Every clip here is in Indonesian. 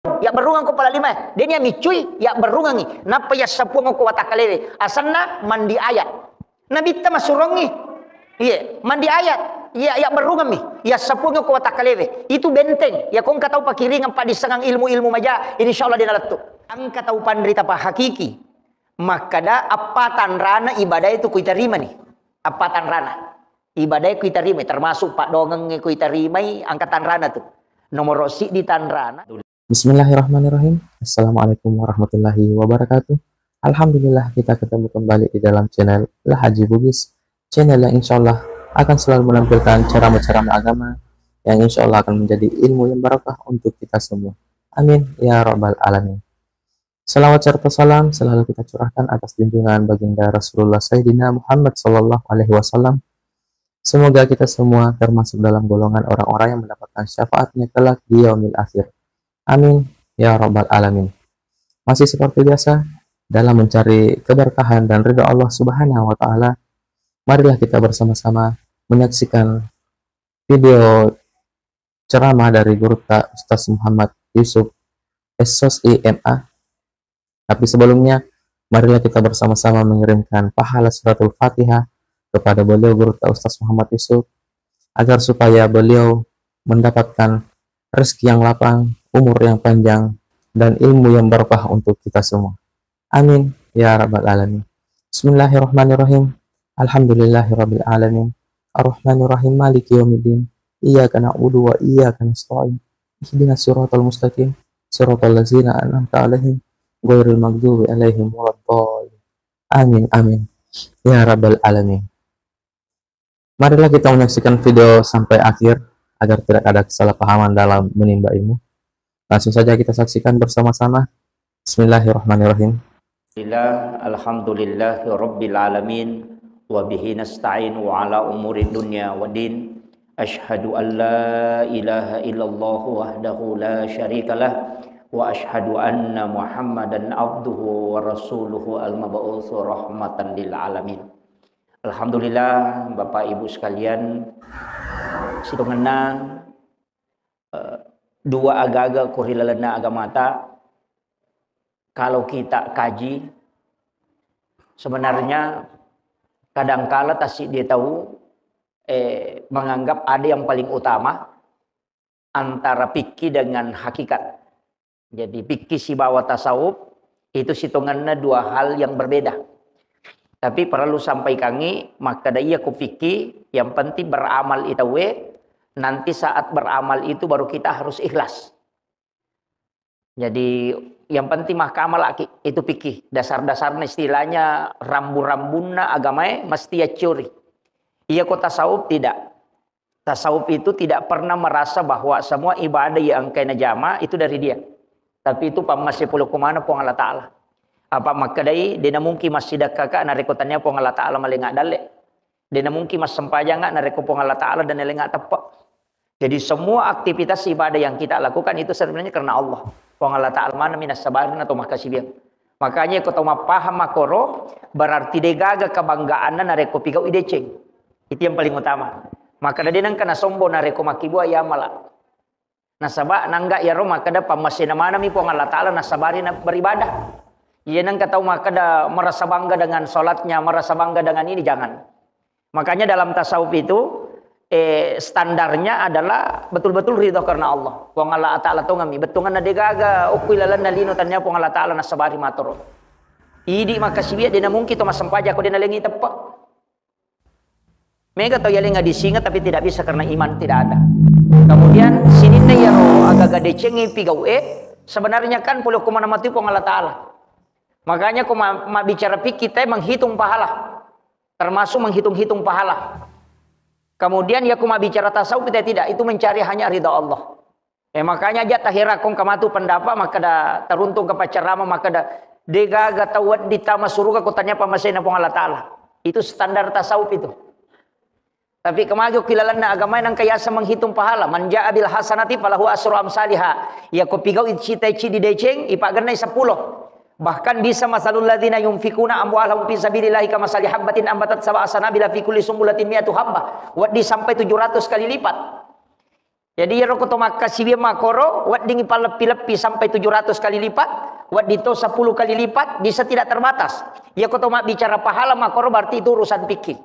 ya berungang ko pala lima. Dia micuy ya berungangi. Napa ya sapungo ko watakalele. Asanna mandi ayat. Nabi ta masurongi. Iya, mandi ayat. Ya berungami. Ya sapungo ko watakalele. Itu benteng. Ya kong katau pakiringan pa disangang ilmu-ilmu maja. Insyaallah dinalatu. Ang katau pandrita pa hakiki. Makada apatan rana ibadah itu ku terima nih. Apatan rana. Ibadah ku terima termasuk Pak Dongeng ku terima angkatan rana tuh. Nomor si di tanrana. Bismillahirrahmanirrahim. Assalamualaikum warahmatullahi wabarakatuh. Alhamdulillah kita ketemu kembali di dalam channel La Haji Bugis, channel yang insya Allah akan selalu menampilkan ceramah-ceramah agama yang insya Allah akan menjadi ilmu yang barakah untuk kita semua. Amin ya rabbal alamin. Salawat serta salam selalu kita curahkan atas junjungan baginda Rasulullah Sayyidina Muhammad Sallallahu Alaihi Wasallam. Semoga kita semua termasuk dalam golongan orang-orang yang mendapatkan syafaatnya kelak di yaumil akhir. Amin ya rabbal alamin. Masih seperti biasa dalam mencari keberkahan dan ridha Allah Subhanahu wa taala, marilah kita bersama-sama menyaksikan video ceramah dari Guru Ustaz Muhammad Yusuf Esos IMA. Tapi sebelumnya, marilah kita bersama-sama mengirimkan pahala suratul Fatihah kepada beliau Guru Ustaz Muhammad Yusuf agar supaya beliau mendapatkan rezeki yang lapang, umur yang panjang, dan ilmu yang berkah untuk kita semua. Amin ya rabbal alamin. Bismillahirrahmanirrahim. Alhamdulillahirabbil alamin. Arrahmanirrahim maliki yaumiddin. Iyyaka na'budu wa iyyaka nasta'in. Ihdinas siratal mustaqim. Siratal ladzina an'amta 'alaihim ghairil maghdubi 'alaihim waladdallin. Amin amin ya rabbal alamin. Marilah kita menyaksikan video sampai akhir agar tidak ada kesalahpahaman dalam menimba ilmu. Langsung saja kita saksikan bersama-sama. Bismillahirrahmanirrahim. Alhamdulillahi rabbil alamin wa bihi nasta'inu ala umuri dunya wa din. Ashhadu an la ilaha illallah wahdahu la syarikalah wa ashhadu anna Muhammadan abduhu wa rasuluhu al-mab'utsu rahmatan lil alamin. Alhamdulillah Bapak Ibu sekalian, sidongana dua agaga kurilalana agamata. Kalau kita kaji, sebenarnya kadangkala tasik dia tahu menganggap ada yang paling utama antara fikih dengan hakikat. Jadi fikih si bawa tasawuf itu hitungannya dua hal yang berbeda. Tapi perlu sampai kangi maka daya ku fikih yang penting beramal itawe. Nanti saat beramal itu baru kita harus ikhlas. Jadi yang penting mah kamal itu fikih. Dasar-dasarnya istilahnya rambu-rambuna agamanya mesti ya curi. Iya kok tasawuf tidak. Tasawuf itu tidak pernah merasa bahwa semua ibadah yang kena jama itu dari dia. Tapi itu masih puluh kumana pun Allah Ta'ala. Apa makadai dia mungkin masih kakak narekotannya pun Allah Ta'ala malengak dalek. Dia mungkin mas sempajang nareko pun Allah Ta'ala dan nelengak tepak. Jadi semua aktivitas ibadah yang kita lakukan itu sebenarnya karena Allah. Pun Allah Ta'ala mana minas sabarin atau makasih biang. Makanya kau tahu paham makoro berarti degaga kebanggaan nareko pigau ideceng. Itu yang paling utama. Maka dia nang kena sombong nareko makibua ya malah. Nasabah nangga ya Roma kada pamasina mana mi pun Allah Ta'ala nasabarin beribadah. Ia nang kata maka ada merasa bangga dengan sholatnya, merasa bangga dengan ini, jangan. Makanya dalam tasawuf itu standarnya adalah betul-betul ridho karena Allah. Wong Allah Ta'ala tu ngami betungan na degaga ukuilalan na lino tanya pong Allah Ta'ala na sabari matoro. Idi makasibia dia mungkin to masampaja ko dia nalengi tepak. Mega to yaling disingat tapi tidak bisa karena iman tidak ada. Kemudian sini na yaro agak decengi pigau sebenarnya kan puluh kumana mati pong Allah Ta'ala. Makanya aku bicara fikih kita menghitung pahala. Termasuk menghitung-hitung pahala. Kemudian ya aku bicara tasawuf kita tidak. Itu mencari hanya ridha Allah. Makanya aja tahira kong kamatu pendapat maka dah teruntung ke pacarama maka dah degaga tawad ditama suruga kutanya pamasena pong Allah Ta'ala. Itu standar tasawuf itu. Tapi kemarin kilalan na agama yang kayasa menghitung pahala. Manja abil hasanati falahu asru amsalihha. Ya ko pigau cita-cita di deceng ipaganay 10. Bahkan bisa masalul ladzina yunfikuna amwalahum fi sabilillahi kamasali habbatin ambatat sab'a sanabila fi kulli sumbulatin mi'atu habbah. Wadi sampai 700 kali lipat. Jadi ya roko to Makkah sibia makoro wat dingi palepi-lepi sampai 700 kali lipat, wat dito 10 kali lipat, bisa tidak terbatas. Ya koto mak bicara pahala makoro berarti itu urusan fikih.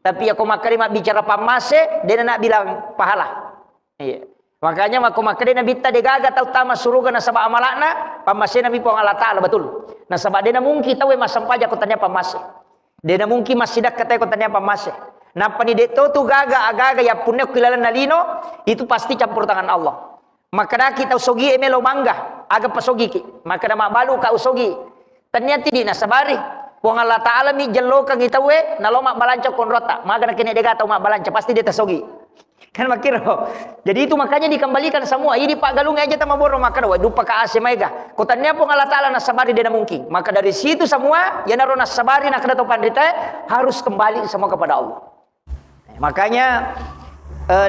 Tapi ya ko makari mak bicara pamase, dia nak bilang pahala. Iya. Makanya mak ko makari na bitta de gaga tau tama suruga na saba amalana, pamase nabi po Allah Taala betul. Na saba de na mungkin tahu mas sampaja ko tanya pamase. De na mungkin mas sidak kata ko tanya pamase. Napa ni deto tu gaga agaga ya punya kilala nalino itu pasti campur tangan Allah. Maka dah kita usogi emelo mangga aga pasogi ki. Maka dah mak balu ka usogi. Ternyata di nasabari. Puang Allah Taala mi jello kang kita we nalo mak balanca konrota. Maka dah kene dega tau mak balanca pasti dia tasogi. Kan makiro. Jadi itu makanya dikembalikan semua. Ini Pak Galung aja tama boro maka dah dupa ka ase mega. Kotannya puang Allah Taala nasabari dia mungkin. Maka dari situ semua ya naro nasabari nak kada pandita harus kembali semua kepada Allah. Makanya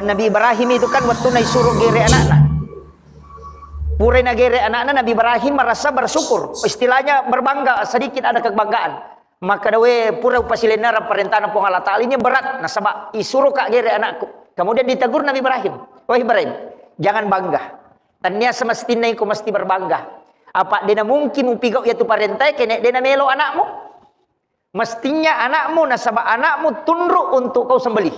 Nabi Ibrahim itu kan waktu naisuruh gere anak-anak. Pura nagere anak-anak Nabi Ibrahim merasa bersyukur. Istilahnya berbangga, sedikit ada kebanggaan. Maka dawe pura upasilenara perintah pong Allah Ta'ala ini berat. Nah sama isuruh kak gere anakku. Kemudian ditegur Nabi Ibrahim. Wah Ibrahim, jangan bangga. Tanya semestinya kau mesti berbangga. Apa dena mungkin upigau yaitu perintah kene dena melo anakmu? Mestinya anakmu, nasabah anakmu tunduk untuk kau sembelih.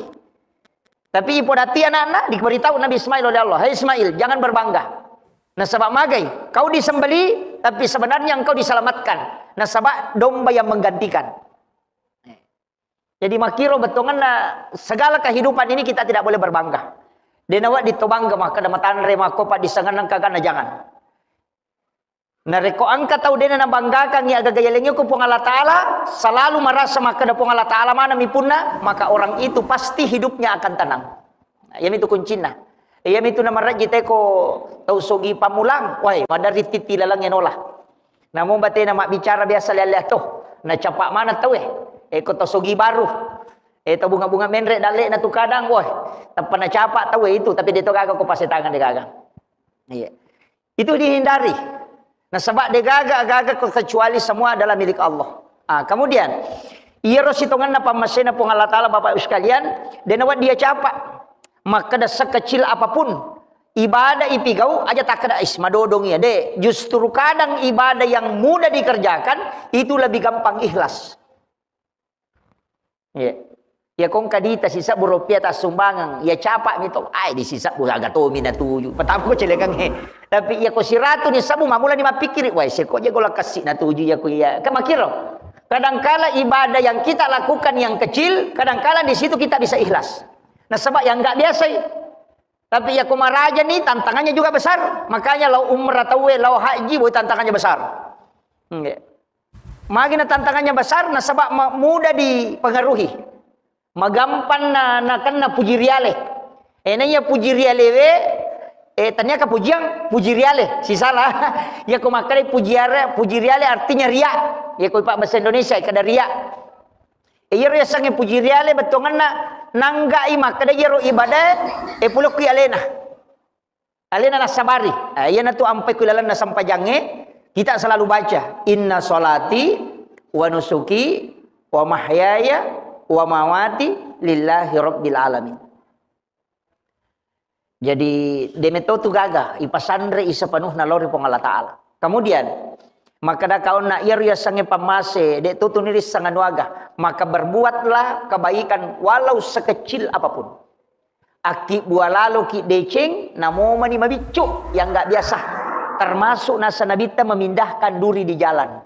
Tapi ipodati anak-anak diberitahu Nabi Ismail oleh Allah. Hai Ismail, jangan berbangga. Nasabah magai, kau disembelih, tapi sebenarnya engkau diselamatkan. Nasabah domba yang menggantikan. Jadi makiro betongan segala kehidupan ini kita tidak boleh berbangga. Denawat ditobangga maka damatan remako pak disangan kagana jangan. Nareko angka tahu dena na banggakan ya aga gayalengnya ko pong Allah Taala selalu merasa maka da pong Allah Taala mana mipuna maka orang itu pasti hidupnya akan tenang. Yam itu kuncina. Yam itu na marajite ko tau sogi pamulang. Wai madari titi lalang enola. Namun bate na mak bicara biasa lele toh. Na capak mana tahu ko tau sogi baru. Tau bunga-bunga menrek dale na tu kadang woi. Tanpa na capak tahu itu tapi dia to gaga ko pase tangan de gaga. Iya. Itu dihindari. Nah sebab dia gaga kecuali semua adalah milik Allah. Kemudian ia rositongan na pamasena pong Allah Taala Bapak sekalian dan awak dia capak. Maka dah sekecil apapun ibadah ipigau aja tak kada ismadodong ya de. Justru kadang ibadah yang mudah dikerjakan itu lebih gampang ikhlas. Ya. Ya kong kadita sisa buropia tas sumbangan ya capak mito ai di sisa buaga to mina tuju pertama ko celegang tapi ya ko siratu ni sabu mamula ni mapikir wai se ko je gola kasih na tuju ya ko ya kamakiro kadangkala ibadah yang kita lakukan yang kecil kadangkala di situ kita bisa ikhlas nah sebab yang enggak biasa tapi ya ko maraja nih tantangannya juga besar makanya lau umrah tawe lau haji boy tantangannya besar magina tantangannya besar nah sebab mudah dipengaruhi magampan na kena puji riale. Enanya puji riale we. Tanya ke puji riale. Si salah. Ya ko makale puji riale artinya ria. Ya ko pak bahasa Indonesia kada ria. Iya ria sange puji riale betongan na nanggai makada yero ibadah pulok ki alena. Alena na sabari. Iya na tu ampai kulalan na sampajange kita selalu baca inna sholati wa nusuki wa mahyaya wa mawati lillahi rabbil alamin. Jadi demeto tu gaga ipasandre isa penuh nalori pong Allah Taala. Kemudian maka da kaon na iya sange pamase de tu niris sangan waga maka berbuatlah kebaikan walau sekecil apapun. Aki bualalo ki deceng namo mani mabicu yang enggak biasa. Termasuk nasa nabita memindahkan duri di jalan.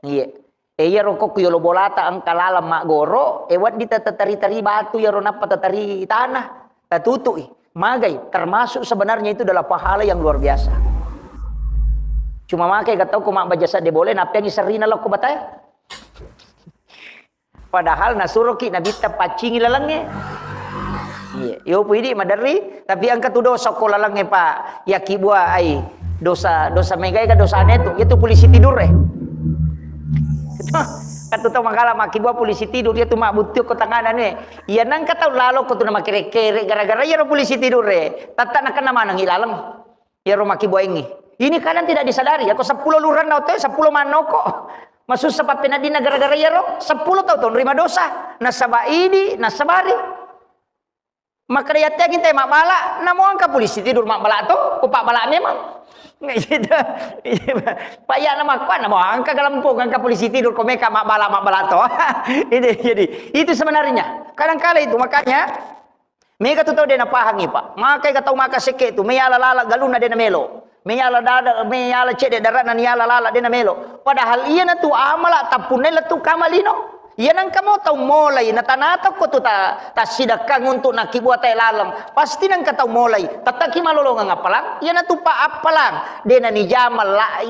Iya. Iya rokok yolo bolata ang kalala mak goro ewat di tatari batu ya ronapa tatari tanah tatutui magai termasuk sebenarnya itu adalah pahala yang luar biasa. Cuma makai gatau ko mak bajasa de boleh napi yang serina lo ko batay. Padahal nasuruh ki nabita pacingi lalangnya. Iya, yo puidi madari tapi angkat tu dosa ko lalangnya pak yaki buah ai dosa megai ka dosa anetu itu polisi tidur Katu tau makala makibuah polisi tidur dia tu mak butuh ko tanganan iya nang katau lalo ko tu na makere-kere gara-gara ya ro polisi tidur tata nak kana manang ilalam ya ro makibuah ini kalian tidak disadari ako 10 luran na to 10 manoko masus sapat penadina gara-gara ya ro 10 tau nerima dosa nasaba ini nasabari Maka dia yakin teh mak bala, namo angka polisi tidur mak bala tu, kupak bala memang. Gitu. Pak ya nama kuan namo angka galampung angka polisi tidur kau meka mak bala tu. Jadi itu sebenarnya. Kadang-kala itu makanya mereka tu tahu dia nak pahangi Pak. Maka kata maka seke tu meyala lala galuna dia melo. Meyala dada meyala cede darat nan yala lala dia melo. Padahal ia na tu amala tapunela tu kamalino. Ia nang kamu tahu mulai natanata ko tu ta sidakang untuk nakibuat tay lalang. Pasti nang ka tahu mulai. Tataki malolongan apalang. Ia na tu pa apalang. Dia na ni jamal la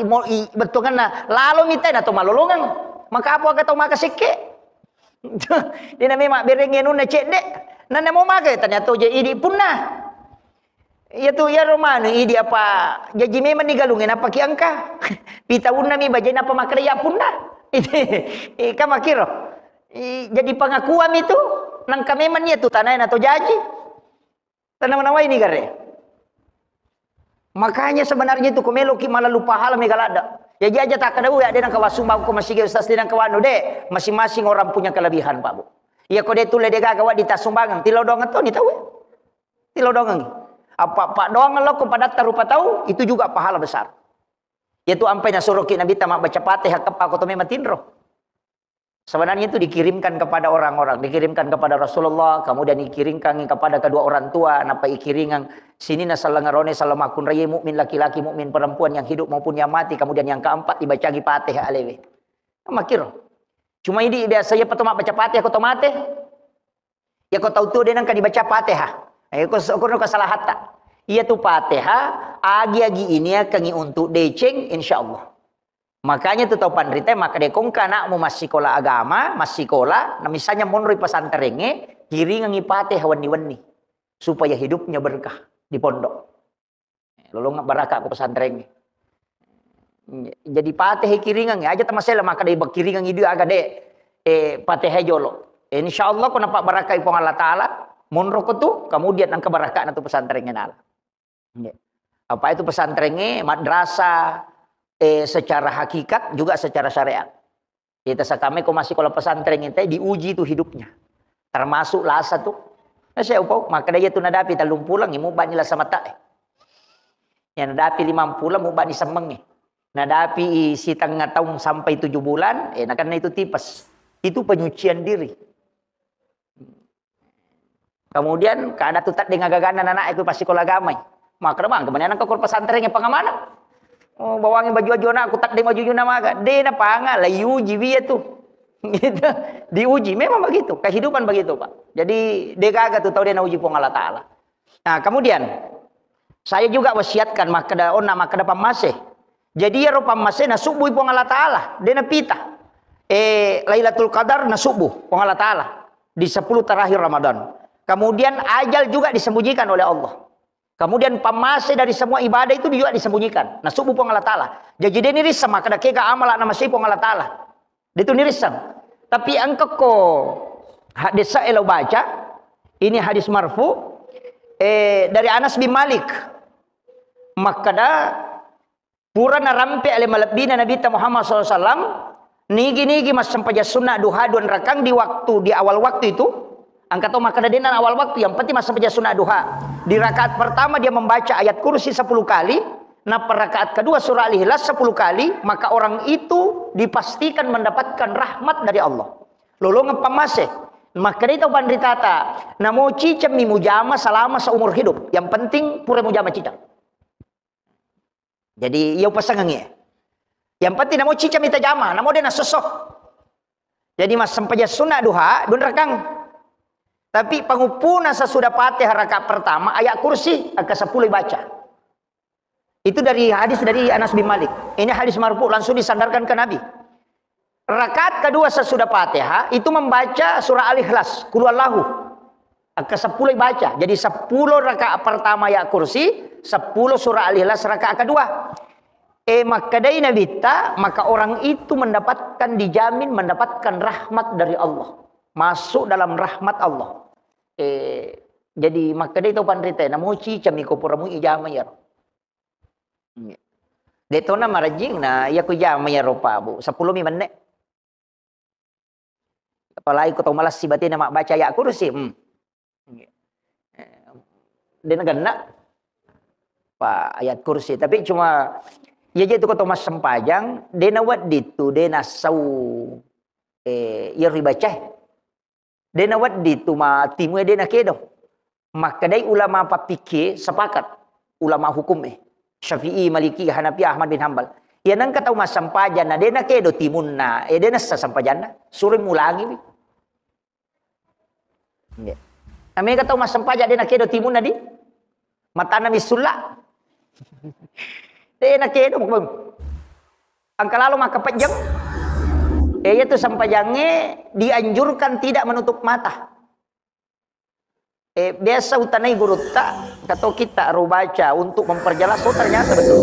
betul kan na lalo mitay na tu malolongan. Maka apa ka tahu maka seke. Dia na memang berengenu na cede. Nana mau makai ternyata je idi punna. Ia tu ya romano idi apa jadi memang digalungin apa ki angka. Pita unna mi bajen apa makaya punna. Ika makiro. Jadi pengakuan itu nang kami memang tu tanah atau jaji. Tanah mana ini gare. Makanya sebenarnya itu komelo ki malah lupa hal megalada. Jadi aja tak kada ya dia nang kawasumba ko masih ustaz dia nang kawano de. Masing-masing orang punya kelebihan Pak Bu. Iya kau dia tulis dia gagawa di tas sumbangan. Tilo dongan tu ni tahu. Tilo dongan. Apa pak dongan lo kepada tarupa tahu itu juga pahala besar. Yaitu ampainya suruh kita Nabi tamak baca Fatihah ke aku tu memang tinro. Sebenarnya itu dikirimkan kepada orang-orang, dikirimkan kepada Rasulullah, kemudian dikirimkan kepada kedua orang tua, napa ikiringan sini nasalangarone salamakun raya mukmin laki-laki mukmin perempuan yang hidup maupun yang mati, kemudian yang keempat dibacagi Fatihah alewe. Makir. Cuma ini dia saya petumak baca Fatihah kau mate. Ya kau tahu tu dia nangka dibaca Fatihah. Kau salah hatta. Ia tu Fatihah agi-agi ini akan untuk deceng insyaallah. Makanya tu tahu pandrite maka dekong kana mu masih sekolah agama, masih sekolah, nah misalnya monroi pesantrennya, kiringan Fatihah wani-wani supaya hidupnya berkah di pondok. Lalu barakah ke pesantrennya. Jadi Fatihah kiringan aja tamasela maka dei kiringan itu agak de Fatihah jolo. Insyaallah ko nampak barakah ipong Allah taala monro ko tu kemudian ang kabarakah na tu pesantrennya nala. Apa itu pesantrennya madrasah secara hakikat juga secara syariat. Kita sakame ko masih kalau pesantren itu diuji tu hidupnya. Termasuk lasa tu. Saya upau maka dia tu nadapi talung pulang imu bani la sama tak. Ya nadapi 50 mu bani semeng. Nadapi si tengah tahun sampai 7 bulan, karena itu tipes. Itu penyucian diri. Kemudian kada tu tak dengan gaganan anak itu pasti sekolah gamai. Maka bang kemudian kau pesantrennya pengamanan. Oh, bawangin baju-baju nak aku tak deng baju nama agak. Dia na panga lah uji dia tu. Gitu. Diuji memang begitu. Kehidupan begitu, Pak. Jadi dia kagak tuh tahu dia na uji pong Allah taala. Nah, kemudian saya juga wasiatkan maka pamaseh. Jadi ya pamaseh na subuh pong Allah taala. Dia na pita. Lailatul Qadar na subuh pong Allah taala di 10 terakhir Ramadan. Kemudian ajal juga disembunyikan oleh Allah. Kemudian pamase dari semua ibadah itu juga disembunyikan. Nah subuh pong Allah Ta'ala. Jadi dia nirisam maka ada kega amala nama si pong Allah Ta'ala. Dia itu nirisam. Tapi angka ko hadis saya baca. Ini hadis marfu. Dari Anas bin Malik. Maka da pura na rampe ale malabina Nabi Muhammad SAW. Nigi-nigi mas sampai sunnah duha 2 rakang di awal waktu itu. Angkat tahu maka denan awal waktu yang penting masa baca sunnah duha. Di rakaat pertama dia membaca ayat kursi 10 kali. Nah per rakaat kedua surah Al-Ikhlas 10 kali. Maka orang itu dipastikan mendapatkan rahmat dari Allah. Lalu ngepamase. Maka dia tahu pandritata. Namo cicam mi mujama selama seumur hidup. Yang penting pura mujama cicam. Jadi ia pasangannya. Yang penting namo cicam ita jama. Namo dia nasosok. Jadi mas sampai sunnah duha 2 rakang. Tapi pengupuna sesudah Fatihah rakaat pertama ayat kursi ke 10 baca. Itu dari hadis dari Anas bin Malik. Ini hadis marfu langsung disandarkan ke Nabi. Rakaat kedua sesudah Fatihah itu membaca surah Al-Ikhlas, Qul Huwallahu. Ke 10 baca. Jadi 10 rakaat pertama ayat kursi, 10 surah Al-Ikhlas rakaat kedua. Maka dari Nabi maka orang itu dijamin mendapatkan rahmat dari Allah. Masuk dalam rahmat Allah. Jadi maka dia tahu pandrite namuci camiko puramu ijama ya. Deto na marajing na ya ko jama ya ropa bu 10 menit. Apalagi ko tahu malas si batin na baca ya kursi. dia gana Pak ayat kursi. Tapi cuma ya itu kata mas sempajang dia nawat ditu dia nasau ya ribacah dia nawat ditu ma timu dia nakedo. Maka dari ulama papike sepakat ulama hukum Syafi'i, Maliki, Hanafi, Ahmad bin Hambal. Ya nang kata mas sampajan na dia nakedo timun na dia nasa sampajan na suruh mulangi. Ya. Kami kata mas sampajan dia nakedo timun na di matana misula. Dia nakedo angka lalu maka pejam. Itu sampajangnya dianjurkan tidak menutup mata. Biasa utanai guru tak kata kita rubaca untuk memperjelas ternyata betul.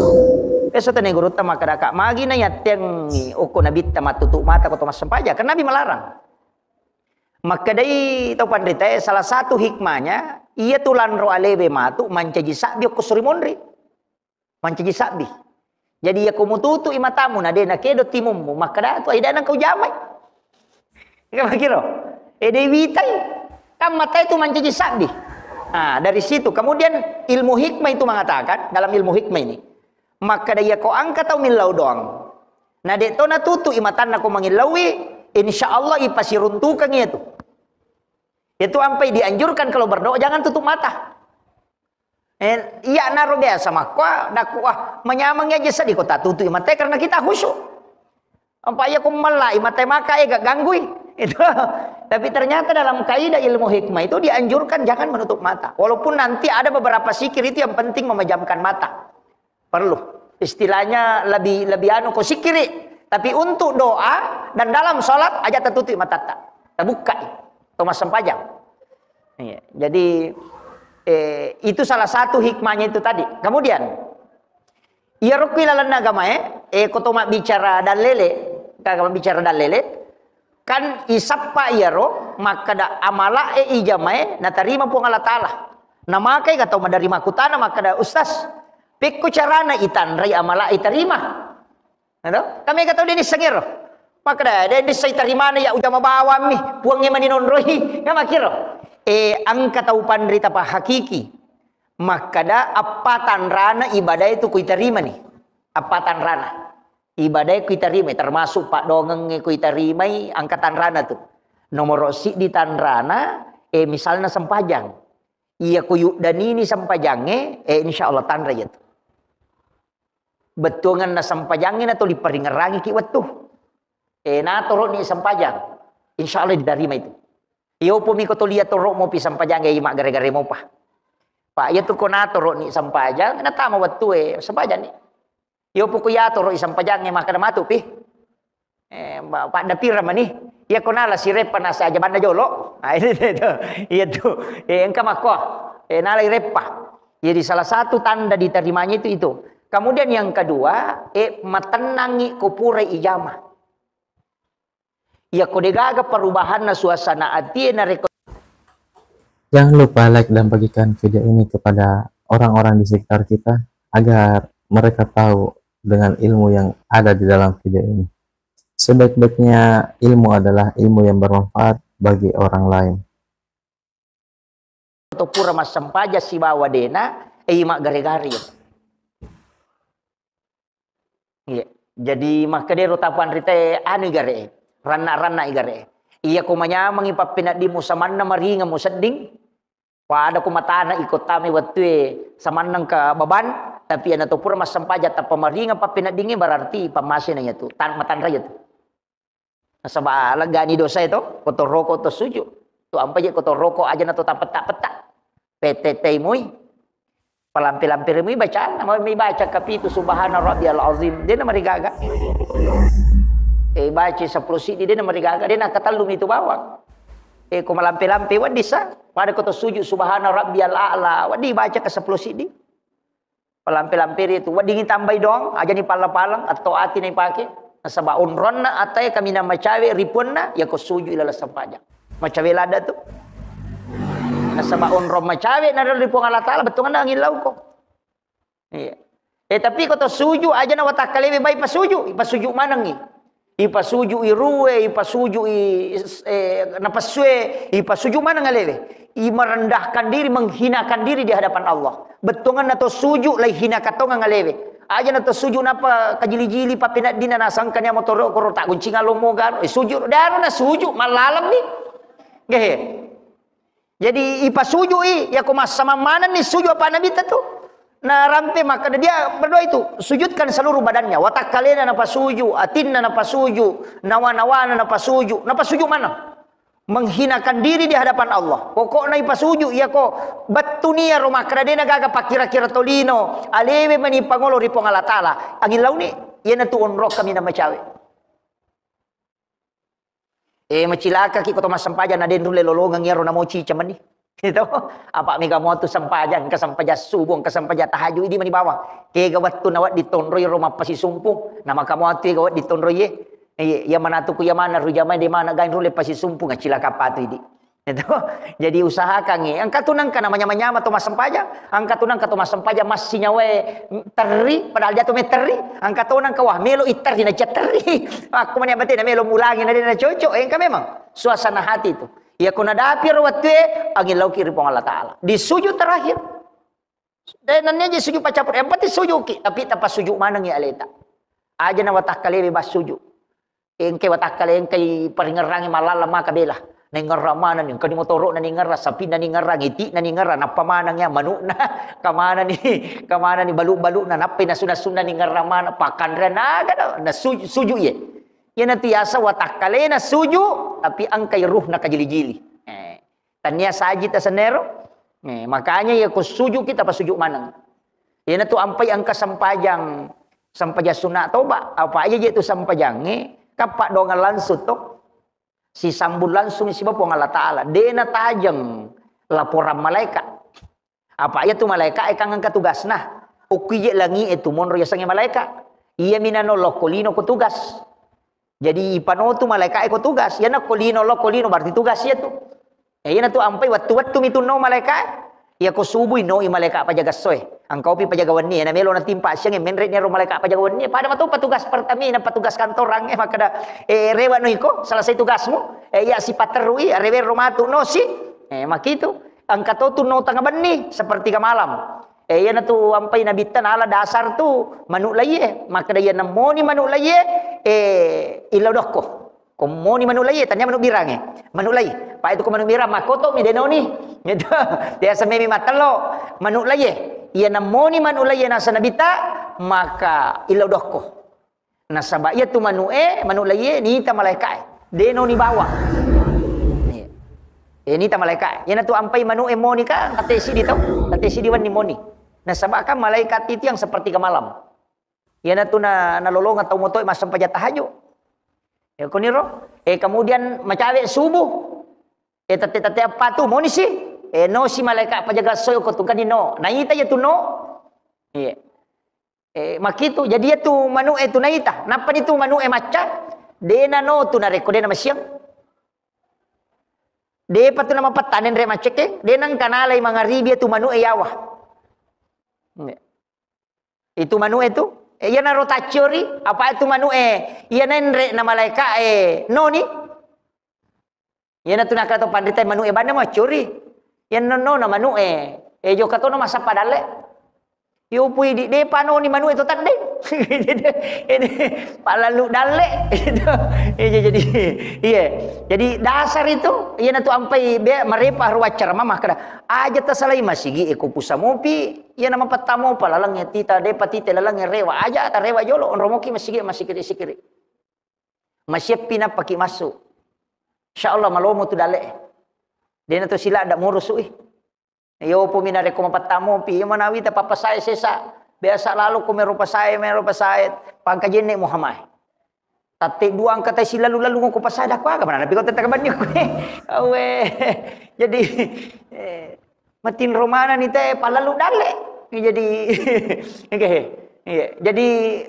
Biasa utanai guru tak maka dak magi na yateng oko nabi tamat tutup mata kata mas sampaja karena Nabi melarang. Maka dari tau pandrita salah satu hikmahnya ia tulan ro alebe matu mancaji sabi ko surimondri. Mancaji sabi. Jadi ya kumututu imatamu na dena kedo timummu maka da tu aida nang kau jamai. Ika makiro. Witai. Kan mata itu mancaji sabi. Nah, dari situ kemudian ilmu hikmah itu mengatakan dalam ilmu hikmah ini maka dia kau angkat tau milau doang. Nah dek to na tutu imatan na ko mangilawi insyaallah ipasiruntukan itu. Itu sampai dianjurkan kalau berdoa jangan tutup mata. Iya naro biasa makwa dakwah menyamang aja sedih kota tutup mata karena kita khusyuk. Apa ya kumalai mata maka gak gangguin itu. Tapi ternyata dalam kaidah ilmu hikmah itu dianjurkan jangan menutup mata. Walaupun nanti ada beberapa zikir itu yang penting memejamkan mata. Perlu istilahnya lebih anu ko zikiri. Tapi untuk doa dan dalam sholat aja tertutup mata tak terbuka. Thomas sempajang. Jadi itu salah satu hikmahnya itu tadi. Kemudian ia rukui lalan agama kotoma bicara dan lele kan isappa ia ro maka da amala ijamae na tarima pun Allah taala. Na makai kata dari makutana maka da ustaz pikku carana itanrai amala iterima. Ano? Kami kata dia ni sengir. Maka dah dia sai tarima na ya udah mabawa mi puangnya maninonroi. Ya makiro. Ang kataupan rita pa hakiki. Maka da apatan rana ibadah itu kuiterima nih. Apatan rana. Ibadah kuiterima termasuk pak dongeng kuiterima angkatan rana tuh. Nomor si di tanrana misalnya sempajang. Iya kuyuk dan ini sempajangnya insyaallah tanra itu. Betungan na sampajangin atau diperingerangi kiwat tuh. Na toro ni sampajang. Insyaallah didarima itu. Iyo po mi ko to liya toro mo pi sampajang ima gare-gare mo pa. Pa ya tu ko na toro ni sampajang na tama wattu sampajang ni. Iyo po ko ya toro sampajang maka na matu pi. Pak dapira man ni. Ya ko na la si repa na sa jaban na jolo. Itu. Engka mako. Nalai repa. Jadi salah satu tanda diterimanya itu. Kemudian yang kedua, matenangi kupure ijama. Ya kodegaga perubahan na suasana hati na Jangan lupa like dan bagikan video ini kepada orang-orang di sekitar kita agar mereka tahu dengan ilmu yang ada di dalam video ini. Sebaik-baiknya ilmu adalah ilmu yang bermanfaat bagi orang lain. Pura mas sampaja si bawa dena, mak gare-gare. Iya, jadi maka dia rotapan rite anu gare, rana igare. Iya kumanya mangipap pinadi mo samanna maringa mo seding. Pada kumatana ikut tami watue samanang ka baban, tapi ana to pura mas sampaja ta pamaringa pa pinadingi berarti pamasin na itu, matan raya tu. Nasaba lagani dosa itu, kotor rokok to suju. Tu ampaje kotor rokok aja na to tapet-tapet. PTT mui. Palampir-lampir mi bacaan, may baca kapitu subhana rabbiyal azim. Dia na marigaga. Baca 10 sidi dia na marigaga. Dia na katalum itu bawang. Kung malampir-lampir wadi sa. Pada ko to sujud subhana rabbiyal a'la. Wadi baca ke 10 sidi. Palampir-lampir itu wadi ngitambay dong. Aja ni palang-palang atau ati na ipake. Nasaba unron na atay kami na macawe ripon na. Ya ko sujud ilala sampaja. Macawe lada tu. Nasaba unron macawe na ripon Allah Ta'ala. Betul na ang ilaw ko. Iya. Tapi ko to suju aja na watak kaliwi bay pasuju. Ipasuju manang ni. Ipa suju i ruwe, ipa suju i napaswe, ipa suju mana ngalewe? I merendahkan diri, menghinakan diri di hadapan Allah. Betongan atau suju lai hina katonga ngalewe. Aja nato suju napa kajili-jili papinat dina nasangkanya motor koro tak kunci ngalomo gan suju daru na suju malalam ni gehe. Jadi ipa suju ya kumas sama mana nih suju apa nabi tu na rampe maka dia berdoa itu sujudkan seluruh badannya watakalena napa suju atinna napa suju nawa-nawana napa suju mana menghinakan diri di hadapan Allah. Pokoknya ipa suju ya ko batunia rumah kradena gaga pakira-kira tolino alewe mani pangolo ripong Allah Ta'ala angin launi ya na tuon rok kami na macawe macilaka ki ko to masampajan na den rule lolongang yaro na mochi chamani itu apa mega motu sampajan kasampaja subong kasampaja tahaju idi mani bawa ke gawat tu nawat ditonroy rumah pasi sumpung nama kamu atu gawat ditonroy ya mana tuku ya mana rujamai di mana gain rule pasi sumpung acila kapatu idi itu jadi usahakan angkat tunang kana manyama to masampaja angkat tunang ka to masampaja masih nyawe teri padahal jatuh meteri angkat tunang ka wah melo itar dina teri aku manya bate na melo mulangi na dina cocok engka memang suasana hati itu ya kuna dapir watwe angin lauki ripong Allah Ta'ala di sujud terakhir dan nanti sujud pacapur yang penting sujud tapi tanpa sujud mana ngi aleta aja na watak kali bebas sujud engke watak kali engke peringerangi malala maka bela nengerra mana nih kani motorok na nengerra sapi na nengerra ngiti na nengerra napa mana nya manuk na kamana nih balu-balu na nape na sunah nengerra mana pakandra naga na sujud ye ya nanti asa watak kali na sujud tapi angkai ruh na kajili-jili tanya saji ta senero makanya ya ko sujud kita pas sujud mana ya na tu ampai angka sampajang sunat toba apa aja je tu sampajang kapak dongan langsung tok si sambut langsung si bapong Allah Ta'ala dena tajeng laporan malaikat apa aja tu malaikat kang angkat tugas nah ukije langi itu monro ya sange malaikat iya minano lokolino ko tugas jadi ipano tu malaikat ko tugas ya na kolino lokolino berarti tugas ya tu ya na tu ampai wattu mituno malaikat ya ko subuh no i malaikat pajaga soe angkau pi pajaga wani na melo na timpa siang menret ni ro malaikat pajaga wani pada matu petugas pertamina petugas kantorang maka da rewa no iko selesai tugasmu ya si paterui rewe romatu no si makitu angkat tu no tengah beni seperti ke malam ya na tu ampai nabitan ala dasar tu manuk laye maka dia namoni manuk laye ilodokko komoni manuk laye tanya manuk birang manuk laye pa itu ko manuk birang makoto mi denoni gitu dia sememi matelo manuk laye ia namoni manuk laye na sanabita maka ilodokko nasaba ia tu manuk laye ni ta malaikat denoni bawa ni ta malaikat ia na tu ampai manuk moni ka katesi di tau katesi di wani moni nasaba kan malaikat itu yang seperti ke malam ia na tu na lolong atau motoy masam paja tahajud ya kuniro kemudian macawe subuh tate apa tu moni si no si malaikat pajaga soyo ko tu kanino naita ya tu no makitu jadi ya tu manu tu naita napa ni tu manu maca dena no tu na rekode na masyang de patu nama patanen re maceke denang kanalai mangaribi tu manu yawa itu manu itu ya na rotaciori apa itu manu ya nenre na malaikat no ni ya na tu nakato pandita manu bana ma curi ya no na manu jo kato no masa padale yo pui di pano ni manu itu tande ini palalu dale jadi iya jadi dasar itu ya na tu ampai be marepah ruacar mama kada aja tasalai masigi eko pusamopi ya nama patamo palalang tita de patite lalang rewa aja ta rewa jolo on romoki masigi sikiri masyep pina paki masuk insyaallah malomo tu dale dena tu sila ada murusui yo pumina reko mapatamo pi manawi ta papasay sesa biasa lalu ko merupa saya pangkajene Muhammad tate duang kata sila lalu ko pasada ko aga mana ko tata kabanyo ko awe jadi matin romana ni teh palalu dale jadi jadi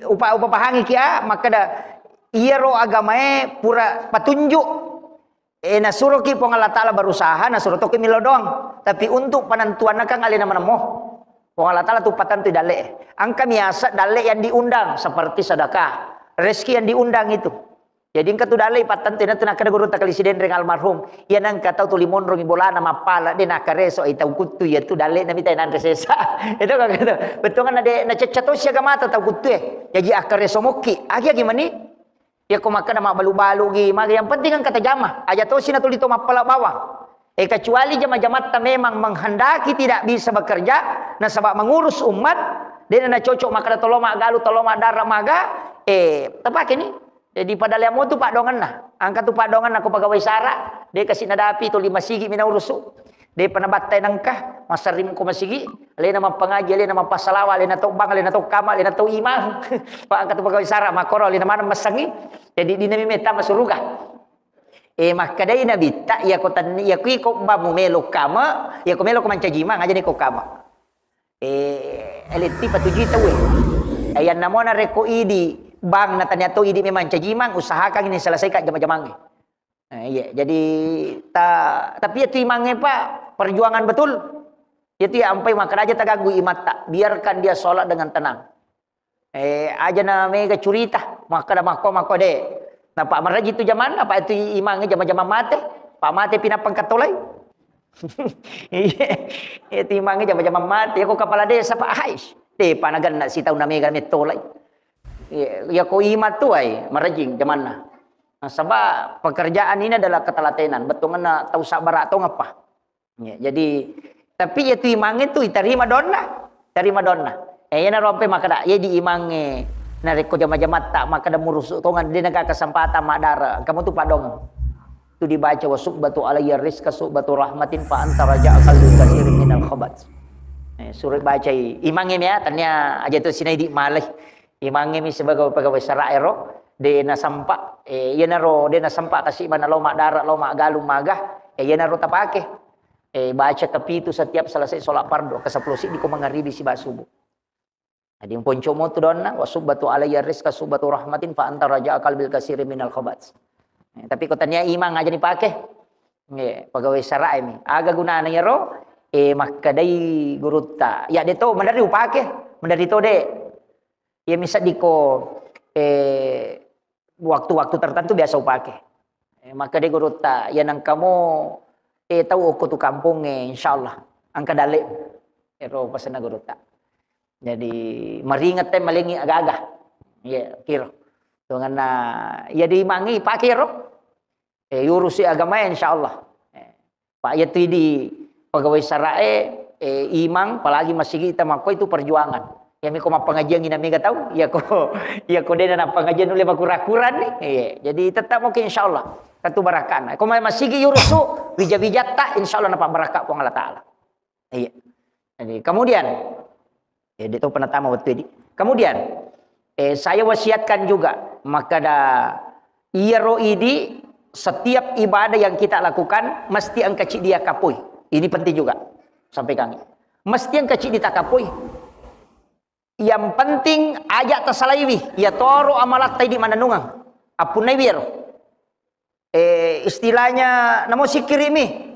upa pahangi kia maka da iya ro agamae pura patunjuk nasuruh ki pong Allah Ta'ala berusaha nasuruh toki milo doang tapi untuk penentuan kang alina mana moh pong Allah Ta'ala tu patantu dale angka miasa dale yang diundang seperti sedekah rezeki yang diundang itu Jadi engka tu dalai patan tu nak kada guru takali siden reng almarhum. Ya nang kata tu limon rongi bolana mapala de nak kareso itau kutu ya tu dalai nami tai nan resesa. Itu kan kata. Betul kan ada na cecato sia mata tau kutu Jadi akareso moki. Agi mani? Ya ko makan mak balu-balu gi. Maka yang penting kan kata jamah. Aja tu sina tulito mapala bawang. Kecuali jamaah-jamaah memang menghendaki tidak bisa bekerja, nah sebab mengurus umat, dia nak cocok makada toloma galu toloma darah maga, tepak ini. Jadi pada liamu tu pak dongan nah, angkat tu pak dongan aku pegawai sara, dia kasih nadapi tu 5 sigi mina urusu. Dia pernah batai nangkah, masa rim ko masigi, lain nama pengaji, lain nama pasalawa, lain atau bang, lain atau kama, lain atau imam. Pak angkat tu pegawai sara makoro, lain nama masangi. Jadi dinami meta masuruga. Makadai nabi tak ya ko tan ya kui ko bamu melo kama ya ko melo ko mancajima ngaja ni ko kama eliti patuji tawe ayan namona reko idi bang na tanya to idi memang cajimang usahakan ini selesaikan jama-jamang iya jadi tapi itu imangnya pak perjuangan betul itu ya ampai makan aja tagaggu imat tak biarkan dia sholat dengan tenang aja na mega curita maka mako deh. Nah Pak Maraji itu zaman apa itu imangnya zaman-zaman mate, Pak mate pindah pangkat tolai. Itu imangnya zaman-zaman mate, ya ko kepala desa Pak Hais. Panagan nak si tahu namanya kami tolai. Ya ko imat tu ay Maraji zaman na. Nah, sebab pekerjaan ini adalah ketelatenan, betul ngana tahu sabar atau ngapa. Ya, jadi tapi itu imangnya tu terima donna. Ya na rompe makada ya di imangnya nareko jama-jama tak maka ada murusuk tongan dia naga kesempatan madara kamu tu padong tu dibaca wasuk batu alayya rizqa batu rahmatin fa anta raja akal kasir minal khabat surat baca imangnya ya tanya aja tu sinai di malih imangnya mi sebagai pegawai saraero de na sampa ya naro de na sampa kasih mana lo madara lo magalu magah ya naro tapake baca kepitu setiap selesai solat fardu ke 10 sik di ko mangaribi si basubuh. Jadi yang ponco mo tu donna wasubatu alayya rizqa subatu rahmatin fa anta raja qalbil kasir minal khabats. Tapi ko tanya imang aja dipake. Pegawai syara ini. Aga gunana ya ro makadai gurutta. Ya de to mandari upake. Mandari to de. Ya misal diko waktu-waktu tertentu biasa upake. Makadai gurutta. Ya nang kamu tahu aku tu kampung insyaallah. Angka dalek. Ero pasana gurutta. Jadi meringat teh malingi agak-agak. Ya, kira. Dengan ya dimangi pakai ro. Urusi agama insyaallah. Pak ya tu di pegawai sarae imang apalagi masih kita mako itu perjuangan. Ya mi ko pengajian ina mega tahu ya ko dena na pengajian oleh makura-kuran nih. Jadi tetap mungkin insyaallah katu barakan. Ko masih urusu bija-bija tak insyaallah napa barakah ku Allah taala. Iya. Jadi kemudian itu penatama waktu ini. Kemudian saya wasiatkan juga maka iya roidi setiap ibadah yang kita lakukan mesti angkaci dia kapui. Ini penting juga sampai kami. Mesti angkaci ditakapui. Yang penting ajak tasalaiwi ya toro amalat tadi mana nungang. Apunai biar. Istilahnya namo sikirimi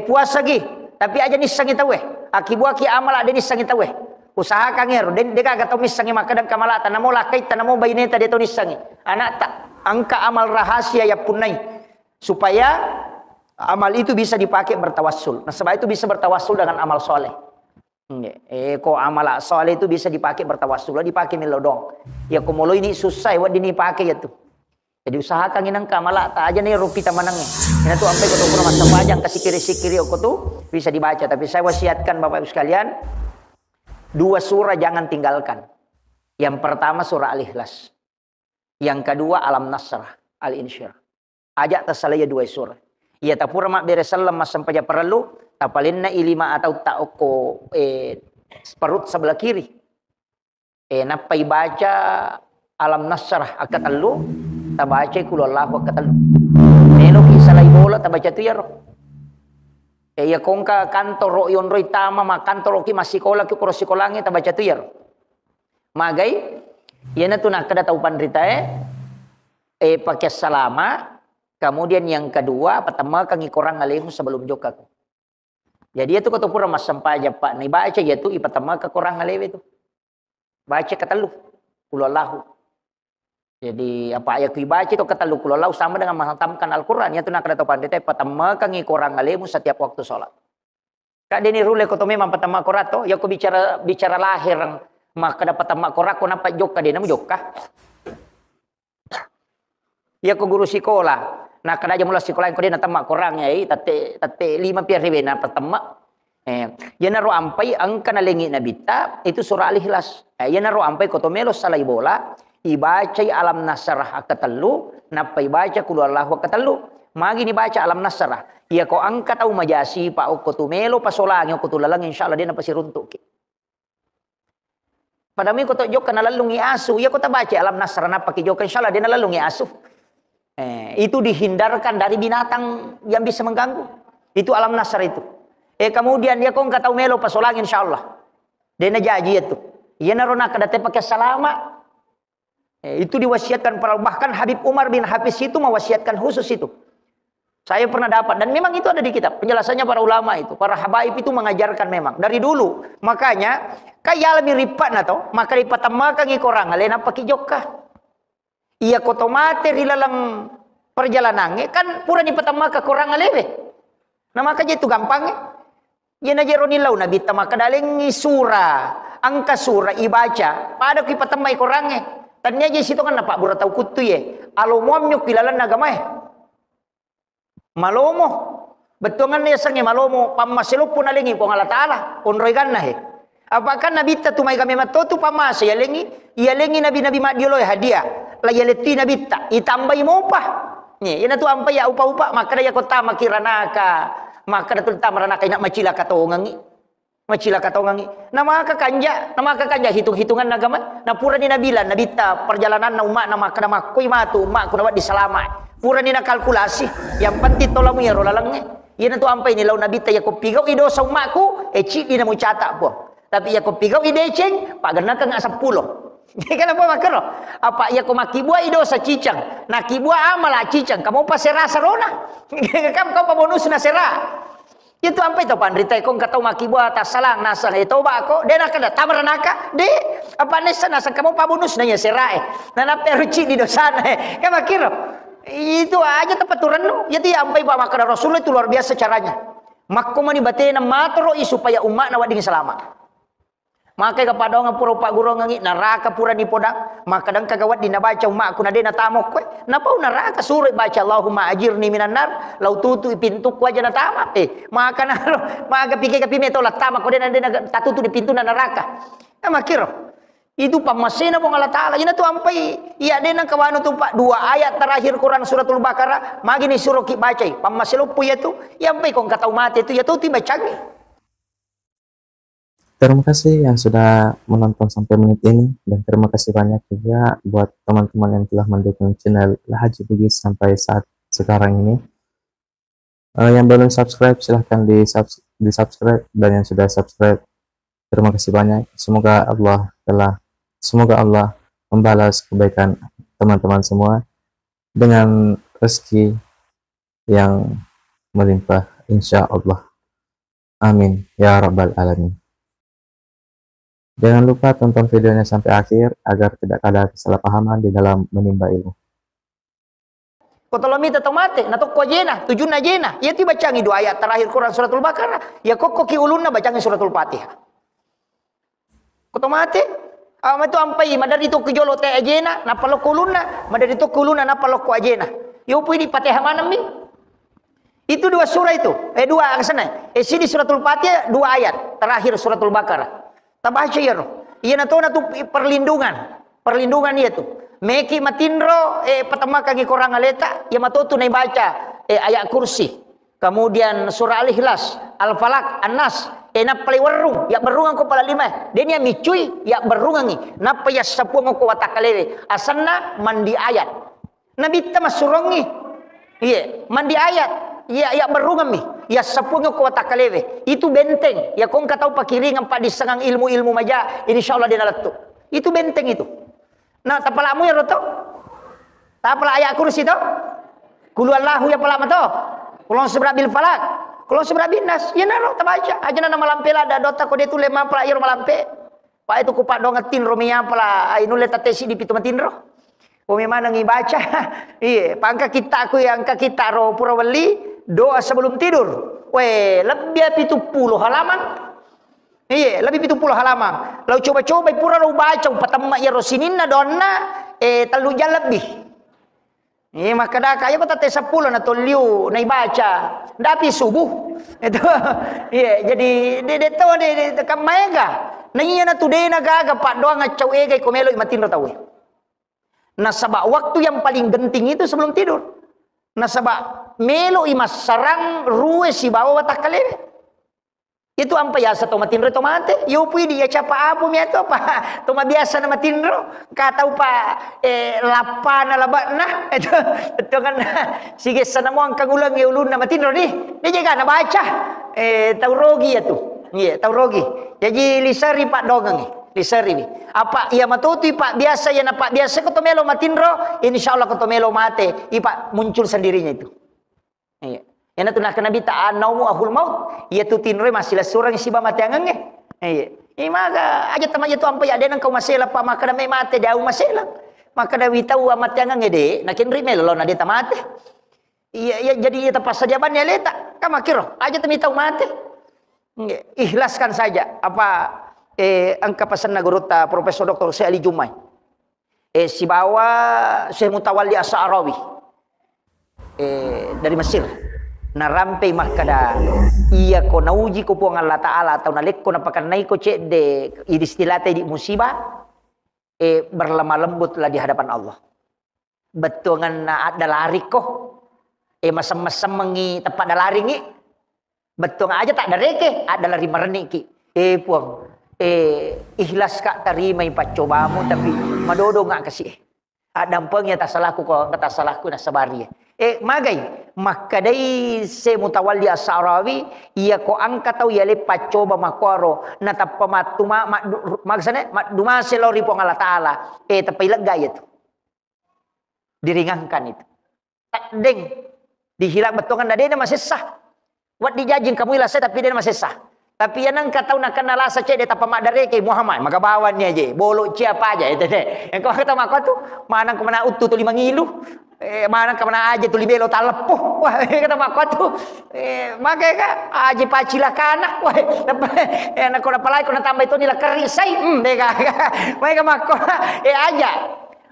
puasa gi tapi aja nisangi tawe. Akibuaki amalat dia nisangi tawe. Usahakan ngero den deka kata misangi makadam kamalata namo lakai tanamo baineta dia to nisangi anak tak angka amal rahasia ya punai supaya amal itu bisa dipakai bertawassul. Nah sebab itu bisa bertawassul dengan amal soleh. Ko amal soleh itu bisa dipakai bertawassul dipakai milodong ya ko molo ini susah wad ini pakai ya tuh. Jadi usahakan inang kamalata aja nih rupita manangnya ini tuh sampai ketemu masa wajang kasih kiri-kiri ko tuh bisa dibaca. Tapi saya wasiatkan Bapak Ibu sekalian 2 surah jangan tinggalkan. Yang pertama surah Al-Ikhlas. Yang kedua Alam Nasrah, Al-Insyirah. Ajak tasalaya 2 surah. Ia tapura mak beresallam mas sampaja perlu tapalinna ilima atau ta'oko perut sebelah kiri. Napai baca Alam Nasrah akatalu tabaca kulallahu akatalu. Nelo kisalai bola tabaca tu ya roh. Ya kongka kantor ro yon roi tama ma kantor ki masikola ki kuro sikolangi tabaca tu ya. Magai yana tu nak kada tau pandrita pakai salama. Kemudian yang kedua pertama kangi korang ngalehu sebelum jokaku. Jadi itu kata pura mas sampaja pak ni baca ya tu pertama ke korang ngalehu itu. Baca katalu kulallahu. Jadi apa ayat ibaca itu kata lukulau sama dengan menghantamkan Al-Quran. Itu nak kata pandai pertama kangi korang alemu setiap waktu sholat. Kak deni rule ko to memang pertama korato. Ya ko bicara lahir maka dapat pertama korak ko nampak jokka dia namu jokka. Ya ko guru sekolah. Nah kada aja mula sekolah ko dia natama korangnya tate 5 piar ribena pertama. Ya naro ampai angka nalengi nabita itu surah Al-Ikhlas. Ya naro ampai ko to melos salai bola. Ibaca alam nasrah akatelu, napa ibaca kul Allahu akatelu. Magi ni baca alam nasrah. Ya ko angkat au majasi pa ko tumelo pasolangi ko tulalang insyaallah dia napa siruntuk. Padami ko to jok kana lalungi asu, ya ko ta baca alam nasrah napa ki jok insyaallah dia lalungi asu. Itu dihindarkan dari binatang yang bisa mengganggu. Itu alam nasrah itu. Kemudian ya ko angkat au melo pasolangi insyaallah. Dia najaji itu. Ya narona kada te pakai salama. Itu diwasiatkan para bahkan Habib Umar bin Hafiz itu mewasiatkan khusus itu. Saya pernah dapat dan memang itu ada di kitab penjelasannya para ulama itu, para habaib itu mengajarkan memang dari dulu. Makanya kayak alami ripat nato, maka ripat maka ngikorang alena paki jokka. Iya kotomate rilalang perjalanannya kan pura di maka korang alewe. Nah maka itu gampangnya. Ya najeronilau nabi tamaka dalengi surah, angka surah ibaca, pada ki patamai korangnya. Tanya aja situ kan Pak buratau kutu ye. Alomomnya pilalan agama malomo. Betongan ya sange malomo pamaselo pun alengi pong Allah Taala onroigan nah he. Apakah nabi ta tumai kami matotu pamas ya lengi nabi madiolo hadiah. La ya leti nabi ta itambai mopa. Nih ina tu ampai ya upa-upa maka ya kota makiranaka. Maka datul tamaranaka ina macila katongangi. Macila katongangi. Nama kanja hitung-hitungan agama. Na pura ni nabilan nabita perjalanan na umak nama kana makoi matu umak kuna wat disalamai. Pura ni na kalkulasi. Yang penting tolamu ya rolalangnya. Yan tu ampai ni lau nabita ya ko pigaw ido sa umakku cik di na mo catak po. Tapi ya ko pigaw ideceng pagana ka nga 10. Kenapa makero? Apa ya ko makibua ido sa cicang. Nakibua amala cicang. Kamu pa sera sarona. Kamu pa bonus na sera. Itu ampai to pandrita kong katau makibua ta salang nasa itu bako de nak ada tamaranaka de apa nesa nasa kamu pabunus nanya serae nana peruci di dosana kan makiro itu aja tepaturan no jadi ampai ba makara rasul itu luar biasa caranya makko mani batena matro supaya umat na wading selamat maka kepada orang pura pak guru ngangi neraka pura di podang maka dan kagawat dina baca umak ku nadena tamok kue napa neraka suruh baca Allahumma ajirni minan nar lau tutu pintu ku aja na tamak maka naro maka pikir kapi meto la tamak ku dena tatutu di pintu na neraka makiro itu pamasena pong Allah Taala ina tu ampai iya dena kawano tu pak 2 ayat terakhir Quran suratul Baqarah magi ni suruh ki baca pamaselupu ya tu ya ampai kong katau mati itu ya tu tiba canggih. Terima kasih yang sudah menonton sampai menit ini dan terima kasih banyak juga buat teman-teman yang telah mendukung channel Haji Bugis sampai saat sekarang ini. Yang belum subscribe silahkan di subscribe dan yang sudah subscribe terima kasih banyak. Semoga Allah membalas kebaikan teman-teman semua dengan rezeki yang melimpah insya Allah. Amin ya rabbal alamin. Jangan lupa tonton videonya sampai akhir agar tidak ada kesalahpahaman di dalam menimba ilmu. Kotolomi tetap mati, nato ko jena, tujuh na jena. Ya ti bacangi 2 ayat terakhir Quran suratul Baqarah. Ya kok ki ulunna bacangi suratul Fatihah. Kotomate, itu ampai madari to kijolo te ajena, napalo kulunna, madari to kulunna napalo ko ajena. Ya upu di Fatihah mana mi? Itu 2 surah itu. 2 ke sana. Sini suratul Fatihah 2 ayat terakhir suratul Baqarah. Tabaca ya roh. Iya nato na tu perlindungan iya tu. Meki matindro pertama kaki korang aleta ya matotu na baca ayat kursi. Kemudian surah Al-Ikhlas, Al-Falaq, An-Nas, na paliwarung ya berungang ko pala 5. Dia micui ya berungangi. Napa ya sapuang ko watakalewe. Asanna mandi ayat. Nabi ta masurongi. Iya, mandi ayat. Ya berungang mi. Ya sapuang ko watakalewe. Itu benteng. Ya kong katau pakiringan pa disangang ilmu-ilmu maja. Insyaallah dia nalatu. Itu benteng itu. Nah, tapalamu ya roto. Tapala ayat kursi to. Qul Allahu ya pala mato. Kulon sebrabil falak. Kulon sebrabil nas. Ya naro tabaca. Aja na malampe la da dota ko dia tu lema pala ir malampe. Pa itu ku pak dongatin romia pala ainule tatesi di pitu matinro. Memang ngibaca. Iya, pangka kita aku yang kita ro pura wali doa sebelum tidur. Lebih 70 halaman. Iya, lebih 70 halaman. Lalu coba-coba pura ro baca patama ya rosinina donna telu jam lebih. Iya, maka dah kaya kata 10 na toliu na baca. Tapi subuh. Itu. Iya, jadi de tahu de kamega. Nanya na tude na gaga pak doa ngacau ega komelo matin ro tahu. Nah, sabak waktu yang paling genting itu sebelum tidur. Nah, sabak melo imas sarang ruwe si bawa watak kalebe. Itu ampa ya satu matinro tomate. Yo pui dia capa apu mi ato pa. Toma biasa na matinro. Katau pa lapa na laba nah. Itu kan sige sana mo ang kagulang ulun na matinro ni. Dia jaga na baca. Tau rogi ya tu. Iya, tau rogi. Jadi lisari pak dogang lisari ni. Apa ia matutui pak biasa ya na pak biasa ko tomelo matinro. Insyaallah ko tomelo mate. Ipa muncul sendirinya itu. Iya. Yana tu nak nabi ta'anaumu ahul maut. Ia tu tinre masih lah seorang si ba mati angang eh. Iya. Maka aja tamaja tu ampa ya den kau masela pa maka na mate dau masela. Maka da witau mati angang de nakin rimel lo na de tamate. Iya jadi ia tepas saja ban ya leta. Kama kiro aja temi tau mate. Ikhlaskan saja apa angka pesan na guru ta Profesor Dr. Syekh Ali Jumai. Si bawa Syekh Mutawalli As-Sa'rawi. Dari Mesir. Na rampai makada iya ko nauji ko po ng Allah Ta'ala atau nalik ko napakanay ko cek de idistilate di musibah berlemah lembutlah di hadapan Allah. Betul na ada lari ko masam-masam mengi tepat ada lari ngi. Betul aja tak ada reke ada lari mereni ki. Puang ikhlas kak terima ipat cobamu tapi madodo ngak kasih. Ada pengnya tak salahku kok kata salahku na sabari. Magai maka dai se Mutawalli As-Sa'rawi ia ko angka tau ya lepa coba makoro na tappa matuma maksane duma selori po Allah Taala tapi lega itu diringankan itu deng dihilang betul kan dena masih sah wat dijajing kamu ilah saya tapi dena masih sah tapi yang angka tau nak kenal asa cek dia tappa mak dari ke Muhammad maka bawannya aja bolok siapa aja itu deh yang kau kata mak tu mana kemana utuh tu 5 ngilu mana kemana aja tu libelo tak lepuh wah kata mak tu makanya kan aja pacilah kanak wah nak kau dapat lagi kau nak tambah itu nilai kerisai deka mereka mak aja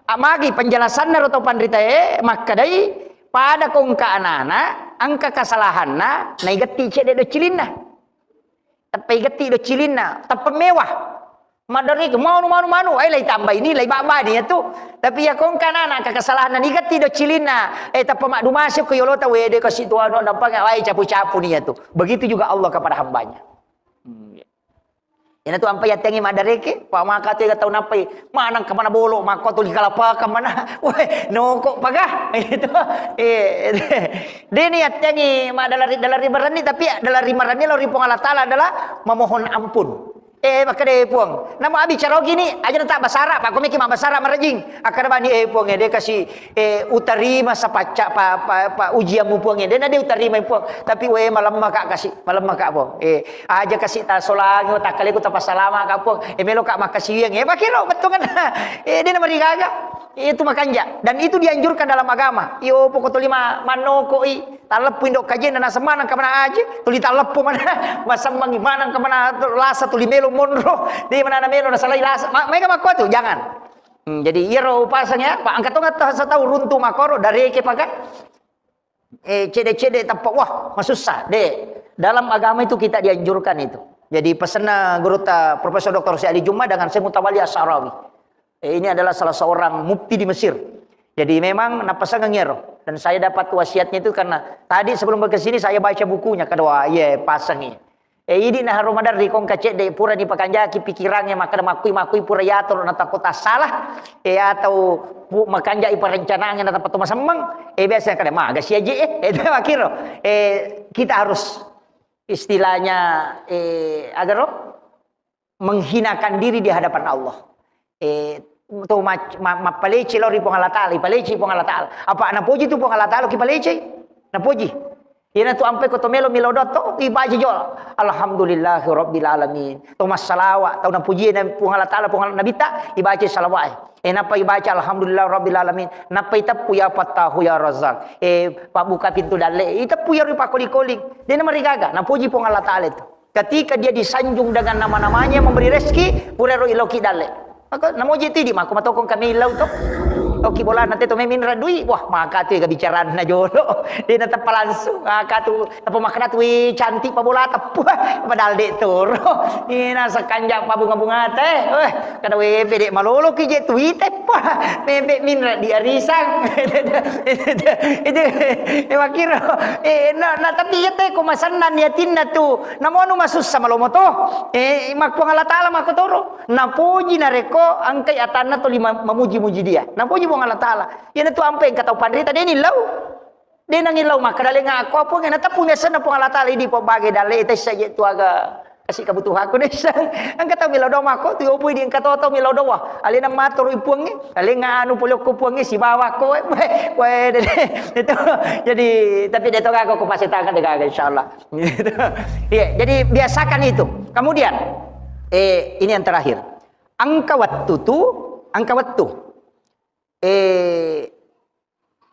amagi penjelasan atau pandrita maka dari pada kongka anak angka kesalahan na naigati cek dia cilina tapi gati do cilina tapi mewah madari manu ai lai tambah ini lai baba ni tu tapi ya kong kana nak kesalahan ni gati do cilina tapi mak dumasuk ke yolota we de kasih tuan no nampak ai capu-capu ni tu begitu juga Allah kepada hambanya Ina tu ampai yatengi madareke, pak maka tu tahu napai, mana ke mana bolok maka tu dikalapa ke mana, weh nokok pagah, itu, dia ni yatengi dalari berani tapi dalari marani lori pong Allah Taala adalah memohon ampun. Maka dia puang. Nama abi cara gini aja tak bahasa Arab. Aku mikir bahasa Arab merajing. Akan bani puang dia kasih utarima sapaca pa ujianmu puang dia dia utarima puang. Tapi we malam maka kasih malam maka puang. Aja kasih ta solang tak kali ku ta pasalama ka puang. Melo kak makasih yang pakilo betul kan. Dia nama digaga. Itu makanja dan itu dianjurkan dalam agama. Yo pokok lima manoko talepin dok kajian dan semana kemana aja tuli talepu mana masam mana kemana lasa tuli melo monro di mana melo na salai lasa mereka makwa tuh jangan jadi iro pasangnya pak angkat nggak tahu runtuh makoro dari ke pakai cede tapak wah masusah deh dalam agama itu kita dianjurkan itu jadi pesan guru ta Profesor Dr. Syekh Ali Jumai dengan Syekh Mutawalli As-Sa'rawi ini adalah salah seorang mufti di Mesir. Jadi memang napasang ngero dan saya dapat wasiatnya itu karena tadi sebelum ke sini saya baca bukunya kedua pasangnya. Ini nah Ramadan di kong kacek de pura di pakanjaki pikirannya maka makui pura yatur na takota salah atau makanja iparencanaannya na tapat masamang biasa kada maga si aja itu makiro kita harus istilahnya agar menghinakan diri di hadapan Allah. Tu mapaleci lori pong Allah Ta'ala, ipaleci pong Allah Ta'ala. Apa na puji tu pong Allah Ta'ala kipaleci? Na puji. Ina tu ampe ko tomelo milodot to ibaji jol. Alhamdulillahi rabbil alamin. Tu masalawa tau na puji na pong Allah Ta'ala pong nabita ibaji salawat. Napa baca alhamdulillah rabbil alamin. Napa itapu ya Fattahu ya Razzaq. Pak buka pintu dale. Itapu ya rupa kolik-kolik. Dia nama rigaga. Napuji pong Allah Ta'ala itu. Ketika dia disanjung dengan nama-namanya memberi rezeki, purero iloki dale. Maka namuji tidi maka matokong kami ilaw to. Oki bola nanti to memin radui. Wah, maka tu kebicaraan na jolo. Dia natap langsung. Maka tu apa makna tu cantik pa bola tap. Padahal dek tur. Ina sakanjak pa bunga-bunga teh. Kada we bedek malolo ki je tu teh. Bebek min di arisang. Itu wakiro. Na tapi ya teh kumasanan yatinna tu. Namono masus sama lomo to. Makpo Allah Taala makotoro. Napuji nareko angkai atana to lima memuji-muji dia. Napuji buang Allah Ta'ala. Yan itu ampe kata pandrita dia nilaw. Dia nangilaw maka dali nga ako po nga natapunya sana po Allah Ta'ala di po bagay dali ito saja itu aga kasi kabutuhan ko na isang ang kataw milaw daw mako tuyo po di ang katoto milaw daw alin ang maturo ipuang alin nga ano pulok ko puang si bawa ko pwede itu jadi tapi dito ako kupasitakan degaga insyaallah. Iya, jadi biasakan itu. Kemudian ini yang terakhir. Angka waktu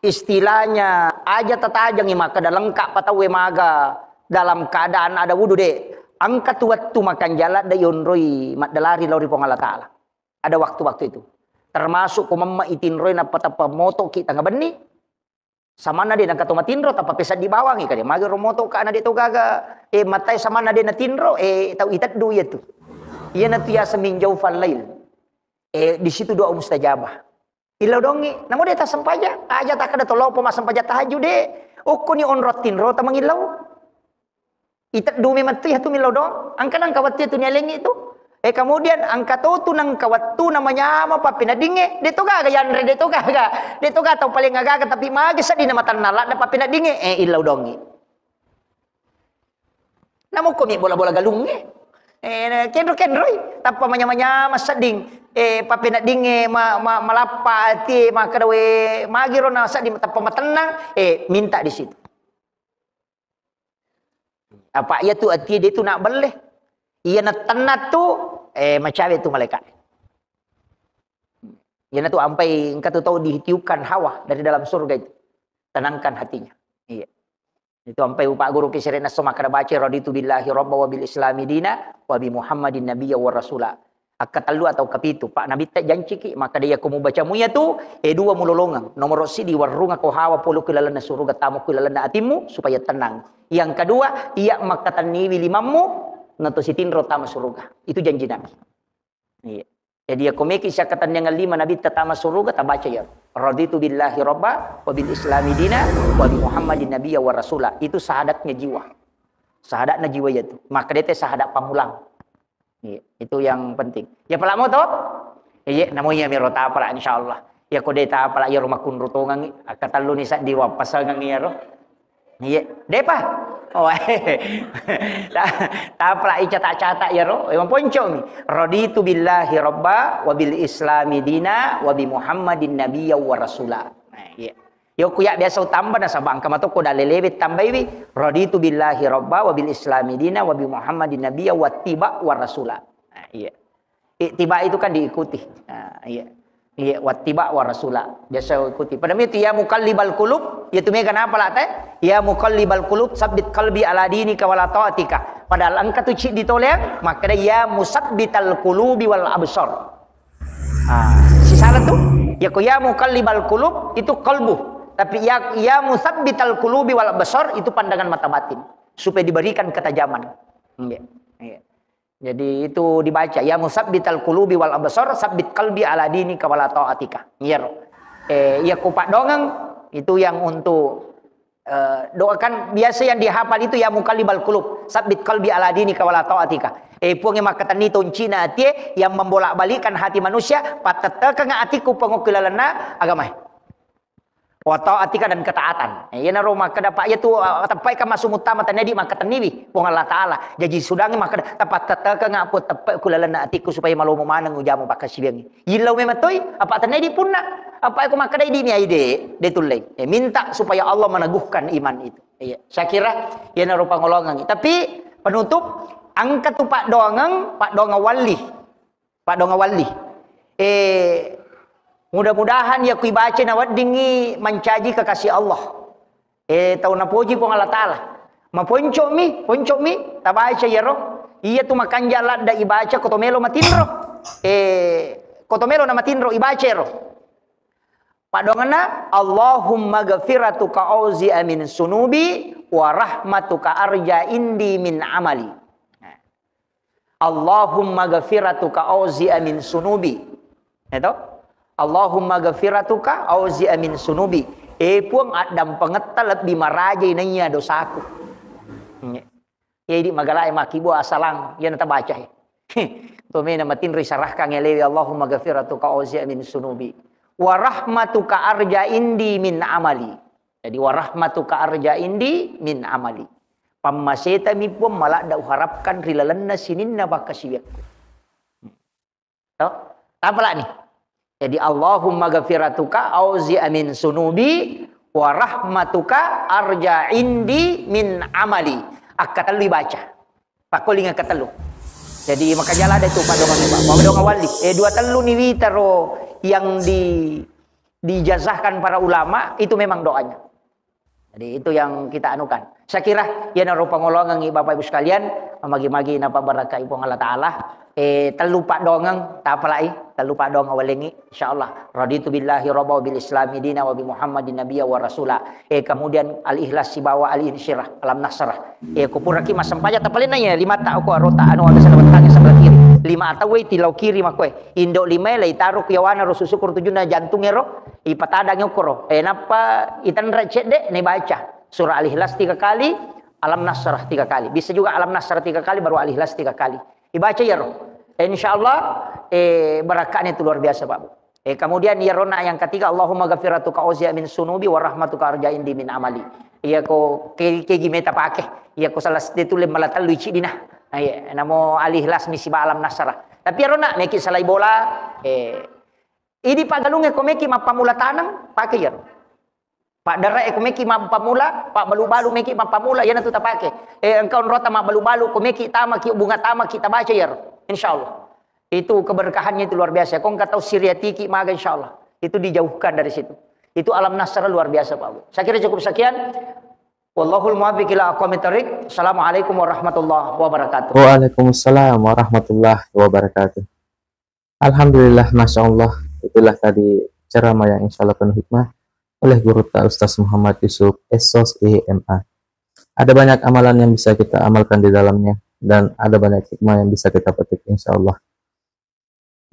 istilahnya aja tatajang maka lengkap patawe maga dalam keadaan ada wudu deh angkat waktu makan jalan da yonroi madalari lauri pong Allah Ta'ala ada waktu-waktu itu termasuk kumama itinroi na patapa moto kita ngabeni sama na din ang katumatinro tapa pesad di bawang ikade magaro moto ka na dito gaga matay sama na din na tinro tau itat duya tu iya na tuya sa minjaw falail di situ doa mustajabah. Ilaw dongi, namo deta sampaja, aja tak ada tolong pema sampaja tahajud de. Ukko ni onrotin ro tamang ilaw. Itat dumi matu ya tu milaw dong. Angkan kawat tu nyalengi itu. Kemudian angka tu nang kawat tu namanya apa pinadinge. Deto gaga yanre deto gaga. Deto gaga tau paling gaga tapi magi sa di nama tanala na pinadinge ilaw dongi. Namo ko mi bola-bola galunge. Kendro-kendroi tanpa manya-manya masading papina dinge malapa ati makadawe magiro na sa di tanpa matenang minta di situ apa ia tu ati dia tu nak beleh ia na tenat tu macawe tu malaikat ia na tu ampai engkau tu tahu ditiupkan hawa dari dalam surga itu tenangkan hatinya iya. Itu sampai upak guru kisirina semua kada baca raditu billahi rabba wa bil islami dina wa bi muhammadin nabiyya wa rasula. Akatalu atau kapitu pak nabi tak janji ki maka dia kamu baca muya tu dua mulolongan nomor sidi warunga ko hawa pulu kilalana suruga tamu kilalana atimu supaya tenang. Yang kedua ia makataniwi limamu nato sitinro tamu suruga. Itu janji nabi. Iya. Jadi aku meki syakatan yang lima nabi tatama suruga tabaca ya. Raditu billahi rabba wa bil islami dina wa bi muhammadin nabiyya wa rasula. Itu sahadatnya jiwa. Sahadatnya jiwa itu. Maka dia sahadat pamulang. Iya, itu yang penting. Ya pala mo to? Iya, namanya mirota pala insyaallah. Ya ko deta pala ya rumah kun rutongan akatalu ni sa diwa pasangan ni ro. Iya, depa. Oh, tak pala icatak-catak ya ro. Emang ponco mi. Raditu billahi rabba wa bil islami dina wa bi muhammadin nabiyya wa rasula. Nah, iya. Yo kuya biasa tambah na sabang kamato ko dalelewit tambay wi raditu billahi rabba wa bil islami dina wa bi muhammadin nabiyya wa tiba wa rasula. Nah, iya. Tiba itu kan diikuti. Nah, iya. Iya, wattiba wa rasula. Biasa ikuti. Pada itu ya muqallibal qulub, ya tume kenapa lah teh? Ya muqallibal qulub, sabbit qalbi ala dinika wala taatika. Padahal angka tu cik ditolak, maka dia ya musabbital qulubi wal absar. Si salah tu, ya ko ya muqallibal qulub itu qalbu. Tapi ya musabbital qulubi wal absar itu pandangan mata batin supaya diberikan ketajaman. Iya. Iya. Jadi itu dibaca ya musabbital qulubi wal absar sabbit qalbi ala dinika wala taatika. Iya. Ya kupak dongang itu yang untuk doakan biasa yang dihafal itu ya muqallibal qulub sabbit qalbi ala dinika wala taatika. Puang yang makatan ni toncina atie yang membolak-balikkan hati manusia patata kang atiku pengokilalana agama. Wa taatika dan ketaatan. Ya na rumah kada pak ya tu tapai ka masuk utama tanadi maka taniwi wong Allah taala. Jadi sudangi maka tapat tataka ngaput tapai kulalana atiku supaya malumo manang ujamu pakasibiang. Yilaw mematoy apa tanadi punna. Apa aku maka di mi ide detulay. Minta supaya Allah meneguhkan iman itu. Iya. Saya kira ya na rupa ngolongan. Tapi penutup angkat tu Pak Doangang wali. Pak Doangang wali. Mudah-mudahan ya kui baca nawat dingi mencaji kekasih Allah. Tahu na puji pong Allah Ta'ala. Ponco mi, ta baca ya roh. Iya tu makan jalan da ibaca kotomelo matinro. Kotomelo na matinro ibaca roh. Padongana Allahumma ghafiratuka auzi amin sunubi wa rahmatuka arja indi min amali. Allahumma ghafiratuka auzi amin sunubi. Itu Allahumma ghafiratuka auzi amin sunubi. Puang adam pengetal di marajai nanya dosaku. Jadi magalai makibo asalang yan ta baca. To me na matin risarahkan ngelewi Allahumma ghafiratuka auzi amin sunubi. Wa rahmatuka arja indi min amali. Jadi wa rahmatuka arja indi min amali. Pamaseta mi pun malah da harapkan rilalanna sininna bakasiyak. Apa lah nih? Jadi Allahumma ghafiratuka auzi amin sunubi wa rahmatuka arja indi min amali. Akatalu baca. Pakuling akatalu. Jadi maka jalan ada itu Pak Donga Wali. Dua telu ni witaro yang dijazahkan para ulama itu memang doanya. Jadi itu yang kita anukan. Saya kira ya naruh pangolongan Bapak Ibu sekalian, magi-magi napa baraka ibu Allah Taala. Telu Pak Dongang, tak apa lagi, telu Pak Dong awalengi, insyaallah. Raditu billahi rabba bil islami dina wa bi Muhammadin nabiyya wa rasula. Kemudian al-ikhlas sibawa al-insyirah, alam nasrah. Kupuraki masampaya tapalin nanya lima ta aku rota anu ada sana batangnya sebelah kiri. Lima atau tilau kiri makwe. Indo lima lay taruh yawana ro susukur tujuna jantungnya ro. Ipatadang yukro. Napa itan recet dek nih baca. Surah al-ikhlas 3 kali, alam nasrah 3 kali. Bisa juga alam nasrah 3 kali baru al-ikhlas 3 kali. Dibaca ya roh. Insyaallah barakahnya itu luar biasa Pak Bu. Kemudian ya rona yang ketiga Allahumma ghafiratuka auzi min sunubi wa rahmatuka arja indi min amali. Iya ko kegi meta pakai. Iya ko salah itu le malatal luci dina. Namo al-ikhlas misi alam nasrah. Tapi ya rona meki salai bola ini pagalunge ko meki mapamula tanang pakai ya roh. Pak Darai ko meki mapamula, Pak balu-balu meki mapamula yana tu ta pakai. Engkau rota ma balu-balu ko meki tama ki bunga tama kita baca ya. Insyaallah. Itu keberkahannya itu luar biasa. Kau enggak tahu Siriatiki maga insyaallah. Itu dijauhkan dari situ. Itu alam nasrah luar biasa Pak Bu. Saya kira cukup sekian. Wallahul muwaffiq ila aqwamit thoriq. Assalamualaikum warahmatullahi wabarakatuh. Waalaikumsalam warahmatullahi wabarakatuh. Alhamdulillah, masya Allah. Itulah tadi ceramah yang insyaallah penuh hikmah oleh Guru Ustaz Muhammad Yusuf Esos EMA. Ada banyak amalan yang bisa kita amalkan di dalamnya dan ada banyak hikmah yang bisa kita petik insya Allah.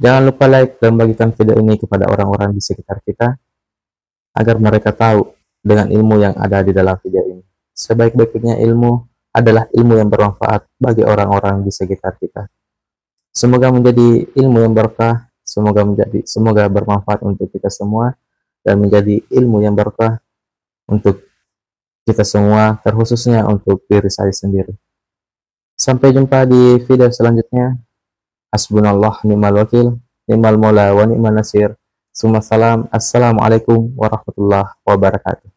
Jangan lupa like dan bagikan video ini kepada orang-orang di sekitar kita agar mereka tahu dengan ilmu yang ada di dalam video ini. Sebaik-baiknya ilmu adalah ilmu yang bermanfaat bagi orang-orang di sekitar kita. Semoga menjadi ilmu yang berkah, semoga bermanfaat untuk kita semua dan menjadi ilmu yang berkah untuk kita semua, terkhususnya untuk diri saya sendiri. Sampai jumpa di video selanjutnya. Hasbunallah ni'mal wakil, ni'mal maula wa ni'mal nasir. Assalamualaikum warahmatullahi wabarakatuh.